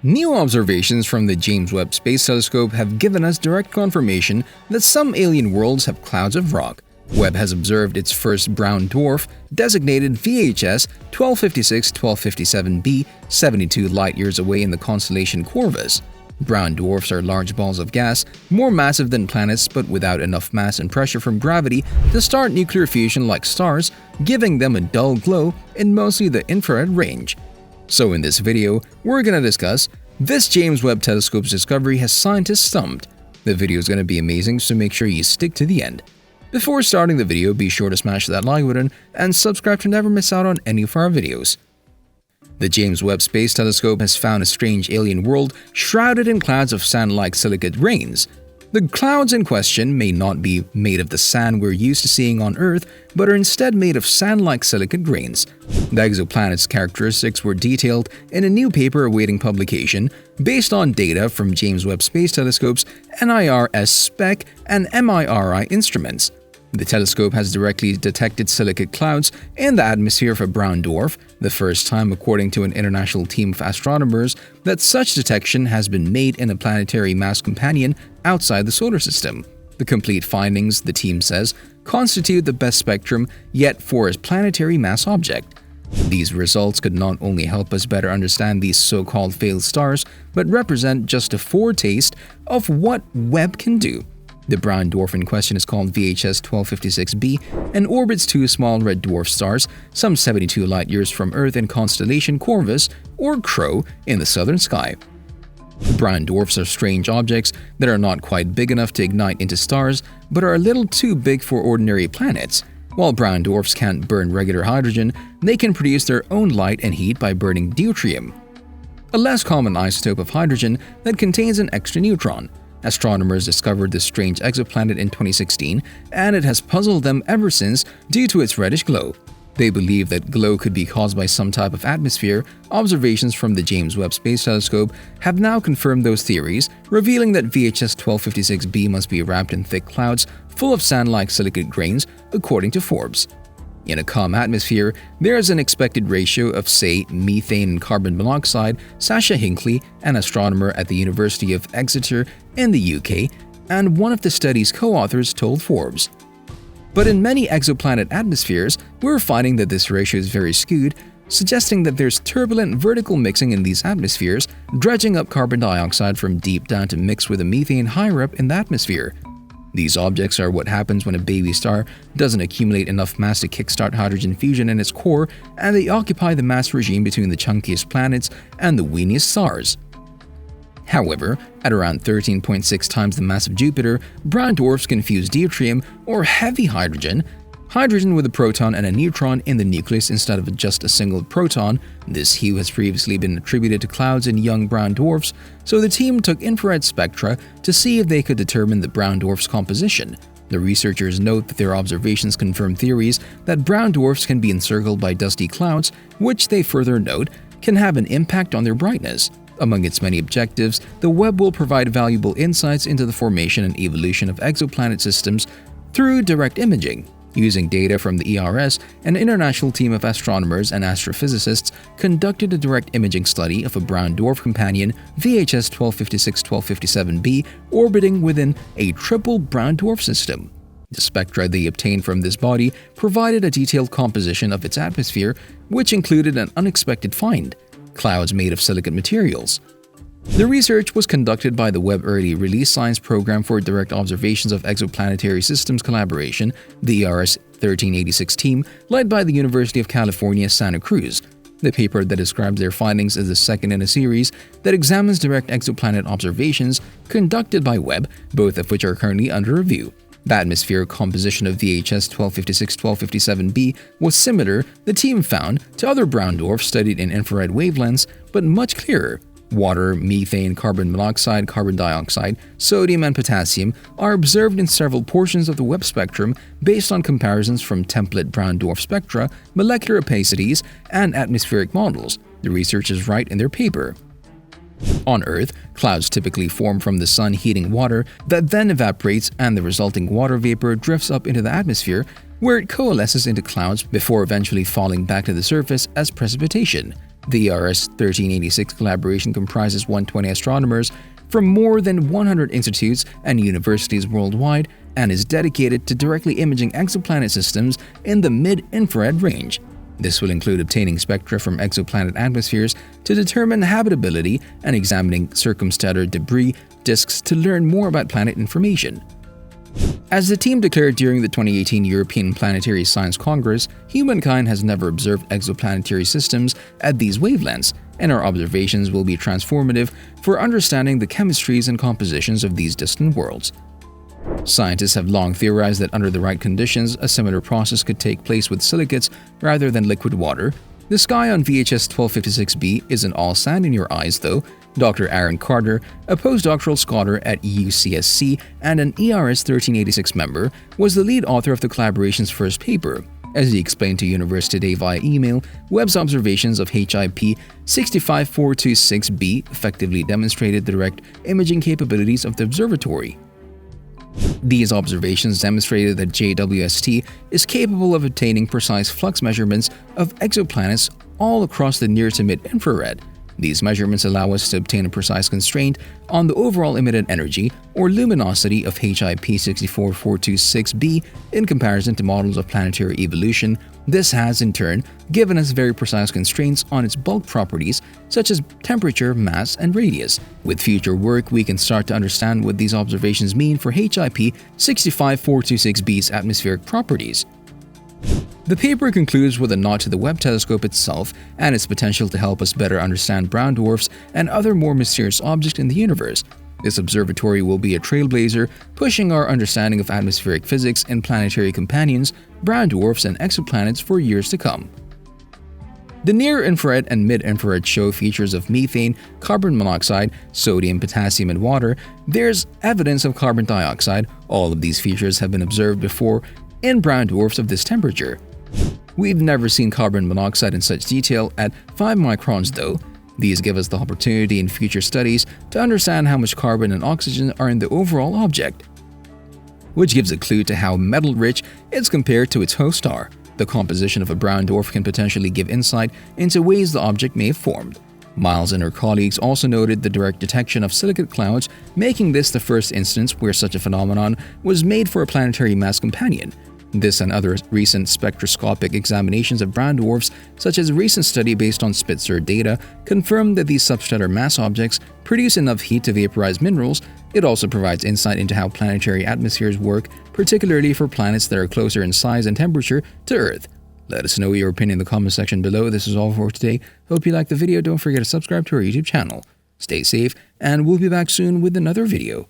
New observations from the James Webb Space Telescope have given us direct confirmation that some alien worlds have clouds of rock. Webb has observed its first brown dwarf, designated VHS 1256-1257b, 72 light-years away in the constellation Corvus. Brown dwarfs are large balls of gas, more massive than planets but without enough mass and pressure from gravity to start nuclear fusion like stars, giving them a dull glow in mostly the infrared range. So in this video, we're gonna discuss this James Webb Telescope's discovery has scientists stumped. The video is gonna be amazing, so make sure you stick to the end. Before starting the video, be sure to smash that like button and subscribe to never miss out on any of our videos. The James Webb Space Telescope has found a strange alien world shrouded in clouds of sand-like silicate grains. The clouds in question may not be made of the sand we're used to seeing on Earth, but are instead made of sand-like silicate grains. The exoplanet's characteristics were detailed in a new paper awaiting publication based on data from James Webb Space Telescope's NIRSpec and MIRI instruments. The telescope has directly detected silicate clouds in the atmosphere of a brown dwarf, the first time, according to an international team of astronomers, that such detection has been made in a planetary mass companion outside the solar system. The complete findings, the team says, constitute the best spectrum yet for a planetary mass object. These results could not only help us better understand these so-called failed stars, but represent just a foretaste of what Webb can do. The brown dwarf in question is called VHS 1256b and orbits two small red dwarf stars, some 72 light-years from Earth in constellation Corvus, or Crow, in the southern sky. Brown dwarfs are strange objects that are not quite big enough to ignite into stars, but are a little too big for ordinary planets. While brown dwarfs can't burn regular hydrogen, they can produce their own light and heat by burning deuterium, a less common isotope of hydrogen that contains an extra neutron. Astronomers discovered this strange exoplanet in 2016, and it has puzzled them ever since due to its reddish glow. They believe that glow could be caused by some type of atmosphere. Observations from the James Webb Space Telescope have now confirmed those theories, revealing that VHS 1256b must be wrapped in thick clouds full of sand-like silicate grains, according to Forbes. In a calm atmosphere, there is an expected ratio of, say, methane and carbon monoxide, Sasha Hinckley, an astronomer at the University of Exeter in the UK, and one of the study's co-authors told Forbes. But in many exoplanet atmospheres, we're finding that this ratio is very skewed, suggesting that there's turbulent vertical mixing in these atmospheres, dredging up carbon dioxide from deep down to mix with the methane higher up in the atmosphere. These objects are what happens when a baby star doesn't accumulate enough mass to kickstart hydrogen fusion in its core, and they occupy the mass regime between the chunkiest planets and the weeniest stars. However, at around 13.6 times the mass of Jupiter, brown dwarfs can fuse deuterium, or heavy hydrogen with a proton and a neutron in the nucleus instead of just a single proton. This hue has previously been attributed to clouds in young brown dwarfs, so the team took infrared spectra to see if they could determine the brown dwarf's composition. The researchers note that their observations confirm theories that brown dwarfs can be encircled by dusty clouds, which they further note can have an impact on their brightness. Among its many objectives, the Webb will provide valuable insights into the formation and evolution of exoplanet systems through direct imaging. Using data from the ERS, an international team of astronomers and astrophysicists conducted a direct imaging study of a brown dwarf companion, VHS 1256-1257b, orbiting within a triple brown dwarf system. The spectra they obtained from this body provided a detailed composition of its atmosphere, which included an unexpected find: clouds made of silicate materials. The research was conducted by the Webb Early Release Science Program for Direct Observations of Exoplanetary Systems Collaboration, the ERS 1386 team, led by the University of California, Santa Cruz. The paper that describes their findings is the second in a series that examines direct exoplanet observations conducted by Webb, both of which are currently under review. The atmospheric composition of VHS 1256-1257b was similar, the team found, to other brown dwarfs studied in infrared wavelengths, but much clearer. Water, methane, carbon monoxide, carbon dioxide, sodium, and potassium are observed in several portions of the Webb spectrum based on comparisons from template brown dwarf spectra, molecular opacities, and atmospheric models, the researchers write in their paper. On Earth, clouds typically form from the sun heating water that then evaporates, and the resulting water vapor drifts up into the atmosphere, where it coalesces into clouds before eventually falling back to the surface as precipitation. The ERS 1386 collaboration comprises 120 astronomers from more than 100 institutes and universities worldwide and is dedicated to directly imaging exoplanet systems in the mid-infrared range. This will include obtaining spectra from exoplanet atmospheres to determine habitability and examining circumstellar debris disks to learn more about planet information. As the team declared during the 2018 European Planetary Science Congress, humankind has never observed exoplanetary systems at these wavelengths, and our observations will be transformative for understanding the chemistries and compositions of these distant worlds. Scientists have long theorized that under the right conditions, a similar process could take place with silicates rather than liquid water. The sky on VHS 1256b isn't all sand in your eyes, though. Dr. Aaron Carter, a postdoctoral scholar at UCSC and an ERS 1386 member, was the lead author of the collaboration's first paper. As he explained to Universe Today via email, Webb's observations of HIP 65426b effectively demonstrated the direct imaging capabilities of the observatory. These observations demonstrated that JWST is capable of obtaining precise flux measurements of exoplanets all across the near to mid-infrared. These measurements allow us to obtain a precise constraint on the overall emitted energy or luminosity of HIP 64426b in comparison to models of planetary evolution. This has, in turn, given us very precise constraints on its bulk properties such as temperature, mass, and radius. With future work, we can start to understand what these observations mean for HIP 65426b's atmospheric properties. The paper concludes with a nod to the Webb telescope itself and its potential to help us better understand brown dwarfs and other more mysterious objects in the universe. This observatory will be a trailblazer, pushing our understanding of atmospheric physics and planetary companions, brown dwarfs, and exoplanets for years to come. The near-infrared and mid-infrared show features of methane, carbon monoxide, sodium, potassium, and water. There's evidence of carbon dioxide. All of these features have been observed before in brown dwarfs of this temperature. We've never seen carbon monoxide in such detail at 5 microns though. These give us the opportunity in future studies to understand how much carbon and oxygen are in the overall object, which gives a clue to how metal-rich it's compared to its host star. The composition of a brown dwarf can potentially give insight into ways the object may have formed. Miles and her colleagues also noted the direct detection of silicate clouds, making this the first instance where such a phenomenon was made for a planetary mass companion. This and other recent spectroscopic examinations of brown dwarfs, such as a recent study based on Spitzer data, confirmed that these substellar mass objects produce enough heat to vaporize minerals. It also provides insight into how planetary atmospheres work, particularly for planets that are closer in size and temperature to Earth. Let us know your opinion in the comment section below. This is all for today. Hope you liked the video. Don't forget to subscribe to our YouTube channel. Stay safe, and we'll be back soon with another video.